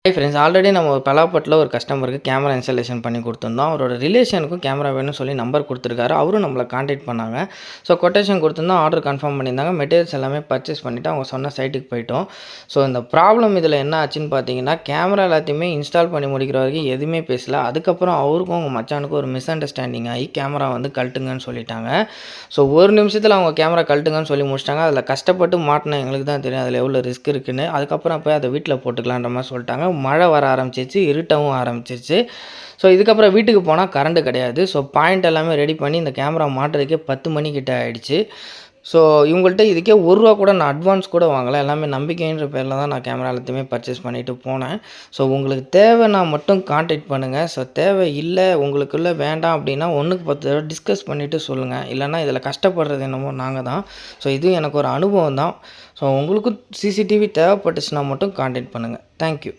Hi friends, already நம்ம ஒரு பலாப்பட்டில் ஒரு கஸ்டமருக்கு கேமரா இன்ஸ்டாலேஷன் பண்ணி கொடுத்துருந்தோம். அவரோட ரிலேஷனுக்கும் கேமரா வேணும்னு சொல்லி நம்பர் கொடுத்துருக்காரு. அவரும் நம்மளை காண்டாக்ட் பண்ணாங்க. ஸோ கொட்டேஷன் கொடுத்துருந்தோம், ஆர்டர் கன்ஃபார்ம் பண்ணியிருந்தாங்க. மெட்டீரியல்ஸ் எல்லாமே பர்ச்சேஸ் பண்ணிவிட்டு அவங்க சொன்ன சைட்டுக்கு போயிட்டோம். ஸோ இந்த ப்ராப்ளம் இதில் என்ன ஆச்சுன்னு பார்த்தீங்கன்னா, கேமரா எல்லாத்தையுமே இன்ஸ்டால் பண்ணி முடிக்கிற வரைக்கும் எதுவுமே பேசல. அதுக்கப்புறம் அவருக்கும் அவங்க மச்சானுக்கும் ஒரு மிஸ் அண்டர்ஸ்டாண்டிங் ஆகி கேமரா வந்து கழட்டுங்கன்னு சொல்லிட்டாங்க. ஸோ ஒரு நிமிஷத்தில் அவங்க கேமரா கழட்டுங்கன்னு சொல்லி முடிச்சிட்டாங்க. அதில் கஷ்டப்பட்டு மாட்டினா எங்களுக்கு தான் தெரியும் அதில் எவ்வளோ ரிஸ்க் இருக்குன்னு. அதுக்கப்புறம் போய் அதை வீட்டில் போட்டுக்கலான்ற மாதிரி சொல்லிட்டாங்க. மழை வர ஆரம்பிச்சிருச்சு, இருட்டவும் ஆரம்பிச்சிருச்சு. ஸோ இதுக்கப்புறம் வீட்டுக்கு போனால் கரண்ட்டு கிடையாது. ஸோ பாயிண்ட் எல்லாமே ரெடி பண்ணி இந்த கேமரா மாட்டுறதுக்கே 10 மணி கிட்ட ஆகிடுச்சு. ஸோ இவங்கள்ட்ட இதுக்கே ரூ. 1 கூட நான் அட்வான்ஸ் கூட வாங்கலை. எல்லாமே நம்பிக்கைன்ற பேரில் தான் நான் கேமரா எல்லாத்தையுமே பர்ச்சேஸ் பண்ணிவிட்டு போனேன். ஸோ உங்களுக்கு தேவைன்னா மட்டும் கான்டாக்ட் பண்ணுங்கள். ஸோ தேவை இல்லை, உங்களுக்குள்ளே வேண்டாம் அப்படின்னா 1க்கு 10 தடவை டிஸ்கஸ் பண்ணிவிட்டு சொல்லுங்கள். இல்லைனா இதில் கஷ்டப்படுறது என்னமோ நாங்கள் தான். ஸோ இது எனக்கு ஒரு அனுபவம் தான். ஸோ உங்களுக்கும் சிசிடிவி தேவைப்பட்டுச்சுன்னா மட்டும் கான்டாக்ட் பண்ணுங்கள். தேங்க்யூ.